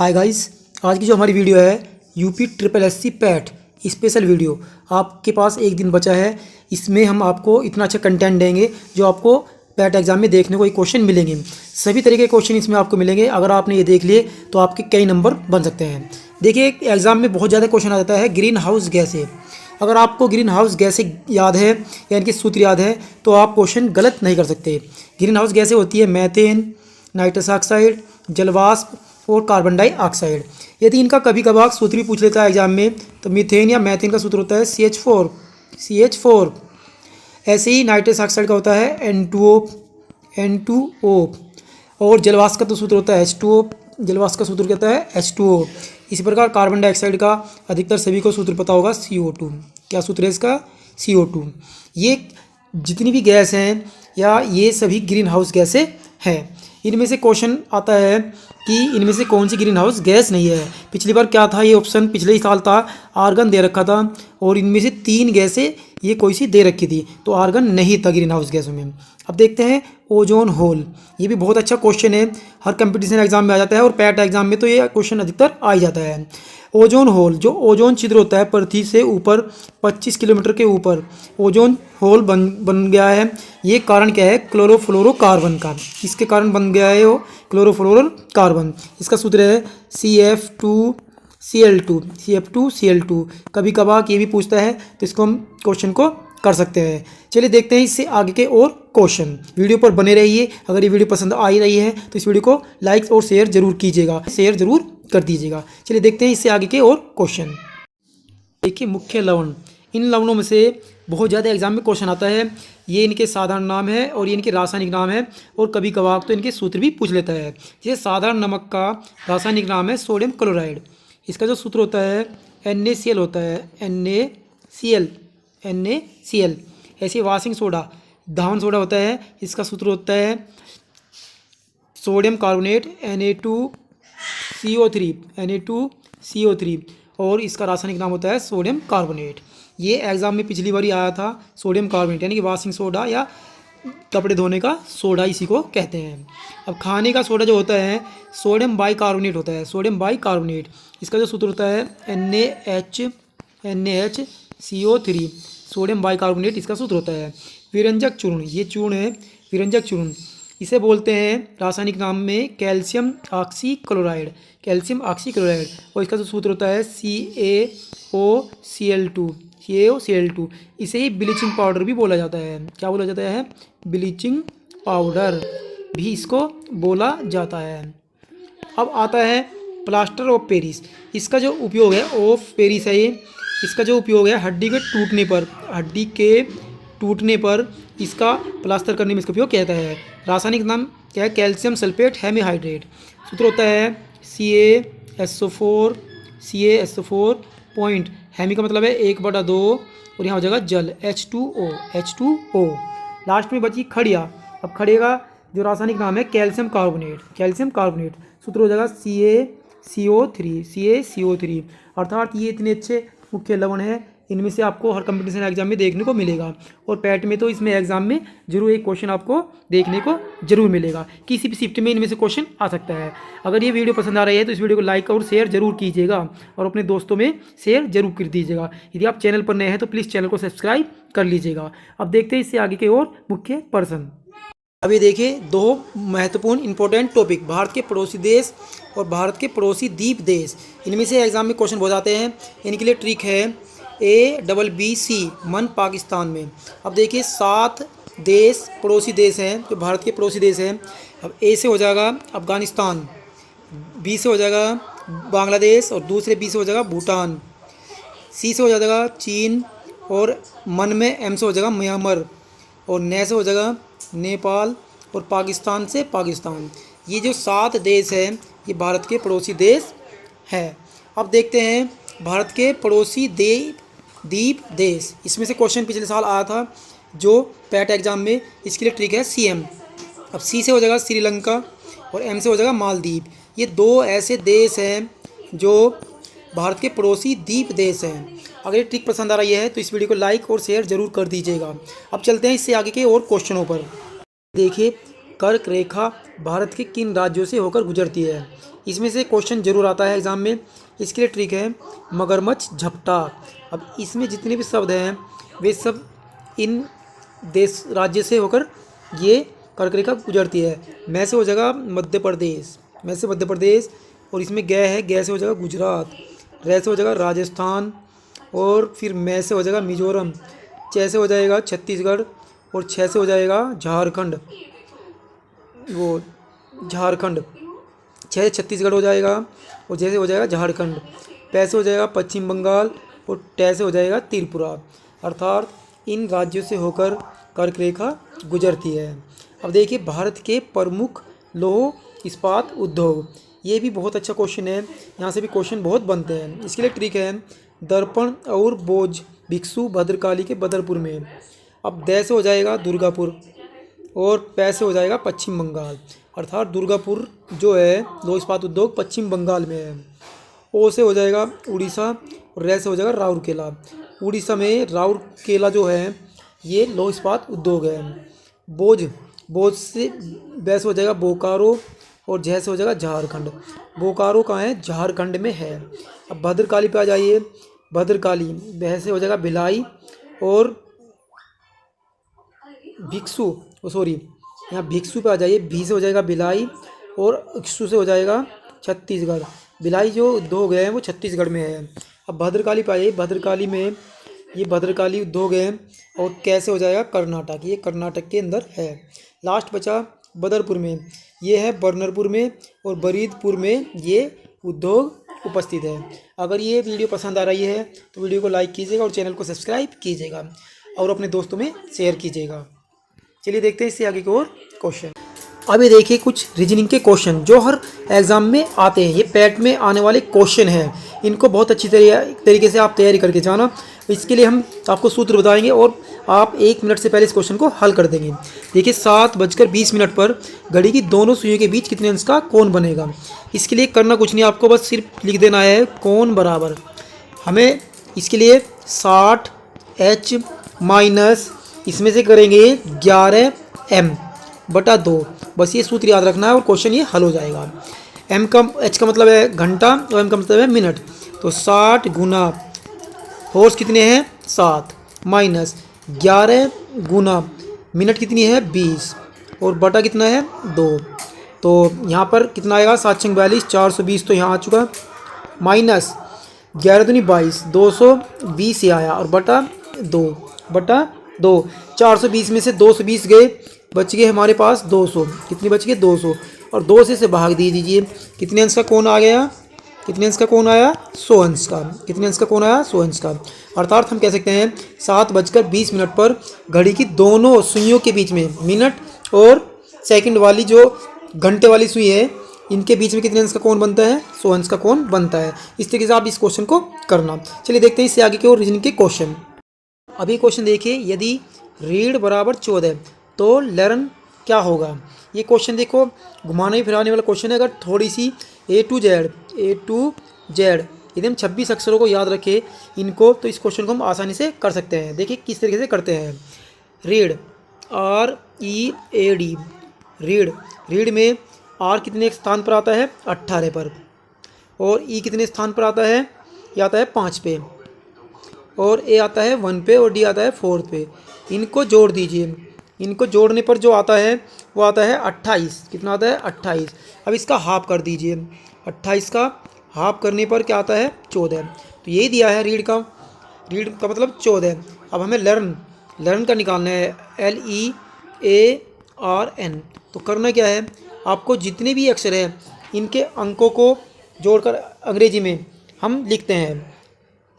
Hi guys, आज की जो हमारी वीडियो है UP triple SC PAT special video. आपके पास एक दिन बचा है, इसमें हम आपको इतना अच्छा कंटेंट देंगे जो आपको पैट एग्जाम में देखने को एक क्वेश्चन मिलेंगे। सभी तरीके के क्वेश्चन इसमें आपको मिलेंगे। अगर आपने ये देख लिए तो आपके कई नंबर बन सकते हैं। देखिए, एग्जाम में बहुत ज़्यादा क्वेश्चन आ जाता है ग्रीन हाउस गैसें। अगर आपको ग्रीन हाउस गैसें याद है या इनके सूत्र याद है तो आप क्वेश्चन गलत नहीं कर सकते। ग्रीन हाउस गैसें होती है मीथेन, नाइट्रस ऑक्साइड, जलवाष्प और कार्बन डाइऑक्साइड। यदि इनका कभी कभार सूत्र भी पूछ लेता है एग्जाम में तो मीथेन या मैथेन का सूत्र होता है CH4। ऐसे ही नाइट्रस ऑक्साइड का होता है N2O। और जलवाष्प का तो सूत्र होता है H2O। जलवाष्प का सूत्र कहता है H2O। इसी प्रकार कार्बन डाइऑक्साइड का अधिकतर सभी को सूत्र पता होगा CO2। क्या सूत्र है इसका? CO2। ये जितनी भी गैस हैं या ये सभी ग्रीन हाउस गैसें हैं। इनमें से क्वेश्चन आता है कि इनमें से कौन सी ग्रीन हाउस गैस नहीं है। पिछली बार क्या था ये ऑप्शन? पिछले ही साल था, आर्गन दे रखा था और इनमें से 3 गैसें ये कोई सी दे रखी थी, तो आर्गन नहीं था ग्रीन हाउस गैसों में। अब देखते हैं ओजोन होल। ये भी बहुत अच्छा क्वेश्चन है, हर कंपटीशन एग्जाम में आ जाता है और पैट एग्जाम में तो ये क्वेश्चन अधिकतर आ ही जाता है। ओजोन होल, जो ओजोन छिद्र होता है पृथ्वी से ऊपर 25 किलोमीटर के ऊपर ओजोन होल बन गया है। ये कारण क्या है? क्लोरोफ्लोरोकार्बन का। इसके कारण बन गया है वो क्लोरोफ्लोरोकार्बन। इसका सूत्र है CF2Cl2। कभी कभार ये भी पूछता है तो इसको हम क्वेश्चन को कर सकते हैं। चलिए देखते हैं इससे आगे के और क्वेश्चन। वीडियो पर बने रहिए। अगर ये वीडियो पसंद आ ही रही है तो इस वीडियो को लाइक और शेयर जरूर कीजिएगा, शेयर जरूर कर दीजिएगा। चलिए देखते हैं इससे आगे के और क्वेश्चन। देखिए, मुख्य लवण। इन लवणों में से बहुत ज़्यादा एग्जाम में क्वेश्चन आता है। ये इनके साधारण नाम है और ये इनके रासायनिक नाम है और कभी कभार तो इनके सूत्र भी पूछ लेता है। जैसे साधारण नमक का रासायनिक नाम है सोडियम क्लोराइड। इसका जो सूत्र होता है NaCl होता है, NaCl। ऐसे वॉशिंग सोडा, धावन सोडा होता है, इसका सूत्र होता है सोडियम कार्बोनेट Na2CO3 और इसका रासायनिक नाम होता है सोडियम कार्बोनेट। ये एग्जाम में पिछली बार ही आया था, सोडियम कार्बोनेट यानी कि वॉशिंग सोडा या कपड़े धोने का सोडा इसी को कहते हैं। अब खाने का सोडा जो होता है सोडियम बाइकार्बोनेट होता है, सोडियम बाइकार्बोनेट। इसका जो सूत्र होता है NaHCO3, सोडियम बाइकार्बोनेट इसका सूत्र होता है। विरंजक चूर्ण, ये चूर्ण है विरंजक चूर्ण, इसे बोलते हैं रासायनिक नाम में कैल्शियम ऑक्सीक्लोराइड और इसका जो सूत्र होता है CaOCl2। इसे ही ब्लीचिंग पाउडर भी बोला जाता है। क्या बोला जाता है? ब्लीचिंग पाउडर भी इसको बोला जाता है। अब आता है प्लास्टर ऑफ पेरिस। इसका जो उपयोग है इसका जो उपयोग है हड्डी के टूटने पर इसका प्लास्टर करने में इसका उपयोग किया जाता है। रासायनिक नाम क्या है? Calcium sulphate hemihydrate. सूत्र होता है CaSO4 पॉइंट। हेमी का मतलब है 1/2 और यहाँ हो जाएगा जल H2O। लास्ट में बची खड़िया। अब खड़िया का जो रासायनिक नाम है कैल्शियम कार्बोनेट। सूत्र हो जाएगा CaCO3। अर्थात ये इतने अच्छे मुख्य लवण है, इनमें से आपको हर कंपटीशन एग्जाम में देखने को मिलेगा और पैट में तो इसमें एग्जाम में जरूर एक क्वेश्चन आपको देखने को जरूर मिलेगा। किसी भी शिफ्ट में इनमें से क्वेश्चन आ सकता है। अगर ये वीडियो पसंद आ रही है तो इस वीडियो को लाइक और शेयर जरूर कीजिएगा और अपने दोस्तों में शेयर जरूर कर दीजिएगा। यदि आप चैनल पर नए हैं तो प्लीज़ चैनल को सब्सक्राइब कर लीजिएगा। अब देखते हैं इससे आगे के और मुख्य प्रश्न। अभी देखिए 2 महत्वपूर्ण इंपॉर्टेंट टॉपिक, भारत के पड़ोसी देश और भारत के पड़ोसी द्वीप देश। इनमें से एग्जाम में क्वेश्चन हो जाते हैं। इनके लिए ट्रिक है ABC मन पाकिस्तान में। अब देखिए 7 देश पड़ोसी देश हैं जो भारत के पड़ोसी देश हैं। अब A से हो जाएगा अफगानिस्तान, B से हो जाएगा बांग्लादेश और दूसरे B से हो जाएगा भूटान, C से हो जाएगा चीन और मन में M से हो जाएगा म्यांमार और न से हो जाएगा नेपाल और पाकिस्तान से पाकिस्तान। ये जो 7 देश हैं ये भारत के पड़ोसी देश हैं। अब देखते हैं भारत के पड़ोसी द्वीप देश। इसमें से क्वेश्चन पिछले साल आया था जो पैट एग्जाम में। इसके लिए ट्रिक है CM। अब C से हो जाएगा श्रीलंका और M से हो जाएगा मालदीव। ये 2 ऐसे देश हैं जो भारत के पड़ोसी द्वीप देश हैं। अगर ये ट्रिक पसंद आ रही है तो इस वीडियो को लाइक और शेयर जरूर कर दीजिएगा। अब चलते हैं इससे आगे के और क्वेश्चनों पर। देखिए, कर्क रेखा भारत के किन राज्यों से होकर गुजरती है? इसमें से क्वेश्चन जरूर आता है एग्ज़ाम में। इसके लिए ट्रिक है मगरमच्छ झपटा। अब इसमें जितने भी शब्द हैं वे सब इन देश राज्य से होकर ये कर्क रेखा गुजरती है। मैं से हो जाएगा मध्य प्रदेश, मैं से मध्य प्रदेश, और इसमें गै है, गै से हो जाएगा गुजरात, रै से हो जाएगा राजस्थान, और फिर मैं से हो जाएगा मिजोरम, च से हो जाएगा छत्तीसगढ़, और छ से हो जाएगा झारखंड, वो झारखंड, छः छत्तीसगढ़ हो जाएगा, और जैसे हो जाएगा झारखंड, पै से हो जाएगा पश्चिम बंगाल, और टै से हो जाएगा त्रिपुरा। अर्थात इन राज्यों से होकर कर्क रेखा गुजरती है। अब देखिए भारत के प्रमुख लौह इस्पात उद्योग, ये भी बहुत अच्छा क्वेश्चन है, यहाँ से भी क्वेश्चन बहुत बनते हैं। इसके लिए ट्रिक है दर्पण और बोझ भिक्षु भद्रकाली के बदरपुर में। अब दै से हो जाएगा दुर्गापुर, और पै से हो जाएगा पश्चिम बंगाल। अर्थात दुर्गापुर जो है लौह इस्पात उद्योग पश्चिम बंगाल में है। ओ से हो जाएगा उड़ीसा, और रै से हो जाएगा राउरकेला। उड़ीसा में राउरकेला जो है ये लौह इस्पात उद्योग है। बोझ, बोझ से बै से हो जाएगा बोकारो, और झ से हो जाएगा झारखंड। बोकारो कहाँ है? झारखंड में है। अब भद्रकाली पे आ जाइए, भद्रकाली भै से हो जाएगा भिलाई, और भिक्षु यहाँ भिक्षु पे आ जाइए, भी से हो जाएगा भिलाई, और इक्षु से हो जाएगा छत्तीसगढ़। भिलाई जो उद्योग है वो छत्तीसगढ़ में है। अब भद्रकाली पे आइए, भद्रकाली में ये भद्रकाली उद्योग है, और कैसे हो जाएगा कर्नाटक, ये कर्नाटक के अंदर है। लास्ट बचा बदरपुर में, ये है बर्नरपुर में, और बरीदपुर में ये उद्योग उपस्थित है। अगर ये वीडियो पसंद आ रही है तो वीडियो को लाइक कीजिएगा, और चैनल को सब्सक्राइब कीजिएगा, और अपने दोस्तों में शेयर कीजिएगा। चलिए देखते हैं इससे आगे की और क्वेश्चन। अभी देखिए कुछ रीजनिंग के क्वेश्चन जो हर एग्जाम में आते हैं, ये पैट में आने वाले क्वेश्चन हैं। इनको बहुत अच्छी तरीके से आप तैयारी करके जाना। इसके लिए हम आपको सूत्र बताएंगे, और आप 1 मिनट से पहले इस क्वेश्चन को हल कर देंगे। देखिए 7:20 पर घड़ी की दोनों सुइयों के बीच कितने अंश का कोण बनेगा। इसके लिए करना कुछ नहीं, आपको बस सिर्फ लिख देना है कोण बराबर, हमें इसके लिए 60H माइनस इसमें से करेंगे 11m/2। बस ये सूत्र याद रखना है और क्वेश्चन ये हल हो जाएगा। H का मतलब है घंटा, और M का मतलब है मिनट। तो 60 गुना हॉर्स कितने हैं 7, माइनस 11 गुना मिनट कितनी है 20, और बटा कितना है 2। तो यहाँ पर कितना आएगा 7×42, 420 तो यहाँ आ चुका, माइनस 11 दूनी 22, 220 ये आया, और बटा 2 420 में से 220 गए, बच गए हमारे पास 200। कितने बच गए 200, और 2 से भाग दे दीजिए। कितने अंश का कोण आ गया, कितने अंश का कोण आया 100 अंश का। कितने अंश का कोण आया 100 अंश का। अर्थात हम कह सकते हैं 7:20 पर घड़ी की दोनों सुइयों के बीच में, मिनट और सेकंड वाली जो घंटे वाली सुई है, इनके बीच में कितने अंश का कोण बनता है 100 अंश का कोण बनता है। इस तरीके से आप इस क्वेश्चन को करना। चलिए देखते हैं इससे आगे के और रीजनिंग के क्वेश्चन। अभी क्वेश्चन देखिए, यदि रीढ़ बराबर 14 तो लर्न क्या होगा। ये क्वेश्चन देखो घुमाने फिराने वाला क्वेश्चन है। अगर थोड़ी सी A to Z यदि हम 26 अक्षरों को याद रखें इनको, तो इस क्वेश्चन को हम आसानी से कर सकते हैं। देखिए किस तरीके से करते हैं। रीढ़ READ, रीढ़ में R कितने स्थान पर आता है 18 पर, और E कितने स्थान पर आता है, ये आता है 5 पे, और A आता है 1 पे, और D आता है 4 पे। इनको जोड़ दीजिए। इनको जोड़ने पर जो आता है वो आता है 28। कितना आता है 28। अब इसका हाफ कर दीजिए। 28 का हाफ करने पर क्या आता है 14। तो यही दिया है रीढ़ का मतलब 14। अब हमें लर्न का निकालना है, LEARN। तो करना क्या है, आपको जितने भी अक्षर हैं इनके अंकों को जोड़कर अंग्रेजी में हम लिखते हैं।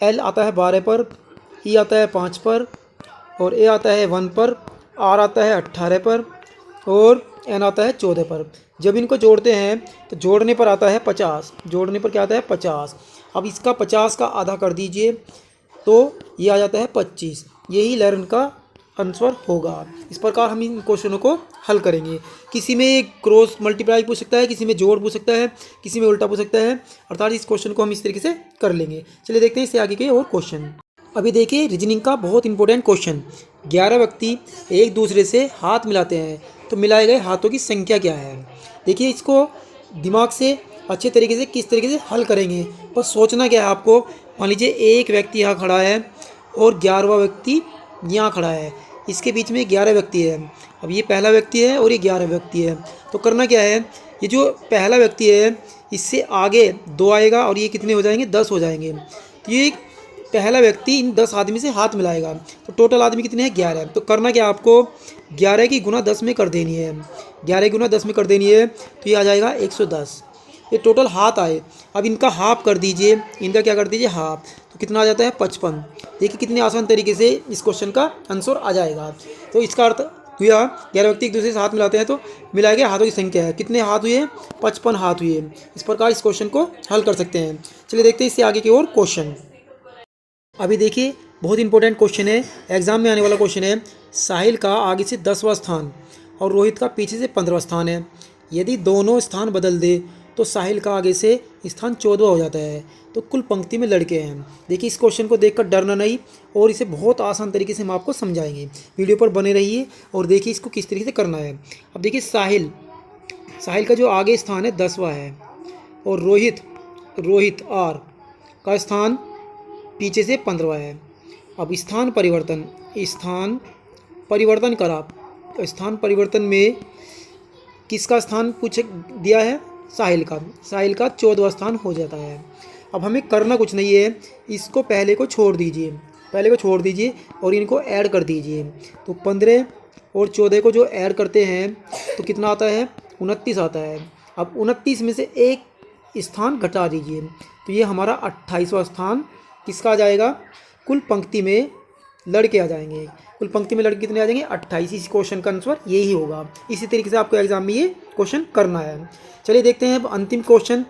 L आता है 12 पर, E आता है 5 पर, और A आता है 1 पर, R आता है 18 पर, और N आता है 14 पर। जब इनको जोड़ते हैं तो जोड़ने पर आता है 50। जोड़ने पर क्या आता है 50। अब इसका 50 का आधा कर दीजिए तो ये आ जाता है 25। यही लर्न का आंसर होगा। इस प्रकार हम इन क्वेश्चनों को हल करेंगे। किसी में क्रॉस मल्टीप्लाई पूछ सकता है, किसी में जोड़ पूछ सकता है, किसी में उल्टा पूछ सकता है। अर्थात इस क्वेश्चन को हम इस तरीके से कर लेंगे। चलिए देखते हैं इससे आगे के और क्वेश्चन। अभी देखिए रीजनिंग का बहुत इंपॉर्टेंट क्वेश्चन। 11 व्यक्ति एक दूसरे से हाथ मिलाते हैं तो मिलाए गए हाथों की संख्या क्या है। देखिए इसको दिमाग से अच्छे तरीके से किस तरीके से हल करेंगे। बस सोचना क्या है आपको, मान लीजिए एक व्यक्ति यहाँ खड़ा है और 11वां व्यक्ति यहाँ खड़ा है, इसके बीच में 11 व्यक्ति है। अब ये पहला व्यक्ति है और ये 11 व्यक्ति है, तो करना क्या है, ये जो पहला व्यक्ति है इससे आगे 2 आएगा और ये कितने हो जाएंगे, 10 हो जाएंगे। तो ये पहला व्यक्ति इन 10 आदमी से हाथ मिलाएगा, तो टोटल आदमी कितने हैं, 11। तो करना क्या आपको, 11 की गुना 10 में कर देनी है, 11 गुना 10 में कर देनी है, तो ये आ जाएगा 110। ये टोटल हाथ आए। अब इनका हाफ कर दीजिए, इनका क्या कर दीजिए, हाफ, तो कितना आ जाता है, 55। देखिए कितने आसान तरीके से इस क्वेश्चन का आंसर आ जाएगा। तो इसका अर्थ हुआ 11 व्यक्ति एक दूसरे से हाथ मिलाते हैं तो मिलाए गए हाथों की संख्या है, कितने हाथ हुए, 55 हाथ हुए। इस प्रकार इस क्वेश्चन को हल कर सकते हैं। चलिए देखते हैं इससे आगे की ओर क्वेश्चन। अभी देखिए बहुत इंपॉर्टेंट क्वेश्चन है, एग्जाम में आने वाला क्वेश्चन है। साहिल का आगे से 10वां स्थान और रोहित का पीछे से 15वां स्थान है। यदि दोनों स्थान बदल दे तो साहिल का आगे से स्थान 14वां हो जाता है। तो कुल पंक्ति में लड़के हैं। देखिए इस क्वेश्चन को देखकर डरना नहीं, और इसे बहुत आसान तरीके से हम आपको समझाएंगे। वीडियो पर बने रहिए और देखिए इसको किस तरीके से करना है। अब देखिए साहिल का जो आगे स्थान है 10वां है, और रोहित आर का स्थान पीछे से 15वां है। अब स्थान परिवर्तन करा, स्थान परिवर्तन में किसका स्थान दिया है, साहिल का 14वां स्थान हो जाता है। अब हमें करना कुछ नहीं है, इसको पहले को छोड़ दीजिए और इनको ऐड कर दीजिए। तो 15 और 14 को जो ऐड करते हैं तो कितना आता है, 29 आता है। अब 29 में से एक स्थान घटा दीजिए, तो ये हमारा 28वां स्थान किसका आ जाएगा, कुल पंक्ति में लड़के आ जाएंगे। कुल पंक्ति में लड़के कितने आ जाएंगे, 28। इस क्वेश्चन का आंसर यही होगा। इसी तरीके से आपको एग्जाम में ये क्वेश्चन करना है। चलिए देखते हैं अब अंतिम क्वेश्चन,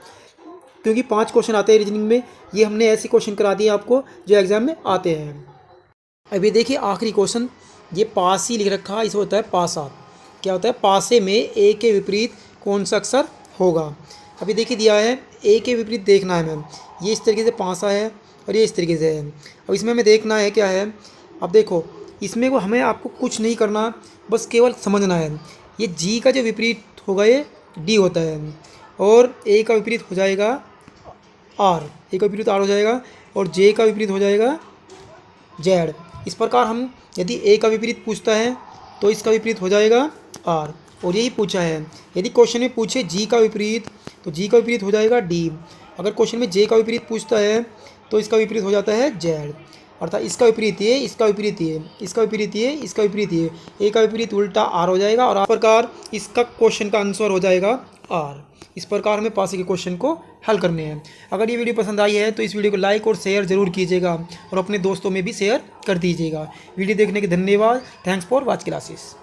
क्योंकि 5 क्वेश्चन आते हैं रीजनिंग में, ये हमने ऐसे क्वेश्चन करा दिए आपको जो एग्जाम में आते हैं। अभी देखिए आखिरी क्वेश्चन, ये पास ही लिख रखा है, इसे होता है पासा। क्या होता है, पासे में ए के विपरीत कौन सा अक्षर होगा। अभी देखिए दिया है ए के विपरीत देखना है मैम, ये इस तरीके से पासा है और ये इस तरीके से है। अब इसमें हमें देखना है क्या है, अब देखो इसमें वो हमें आपको कुछ नहीं करना, बस केवल समझना है। ये जी का जो विपरीत होगा ये डी होता है, और ए का विपरीत हो जाएगा आर, ए का विपरीत आर हो जाएगा, और जे का विपरीत हो जाएगा जेड। इस प्रकार हम यदि ए का विपरीत पूछता है तो इसका विपरीत हो जाएगा आर, और यही पूछा है। यदि क्वेश्चन में पूछे जी का विपरीत तो जी का विपरीत हो जाएगा डी। अगर क्वेश्चन में जे का विपरीत पूछता है तो इसका विपरीत हो जाता है जेड, अर्थात इसका विपरीत ये, इसका विपरीत ये, इसका विपरीत ये, इसका विपरीत ये, ए का विपरीत उल्टा आर हो जाएगा, और इस प्रकार इसका क्वेश्चन का आंसर हो जाएगा आर। इस प्रकार हमें पासे के क्वेश्चन को हल करने हैं। अगर ये वीडियो पसंद आई है तो इस वीडियो को लाइक और शेयर जरूर कीजिएगा, और अपने दोस्तों में भी शेयर कर दीजिएगा। वीडियो देखने के धन्यवाद। Thanks for watch classes.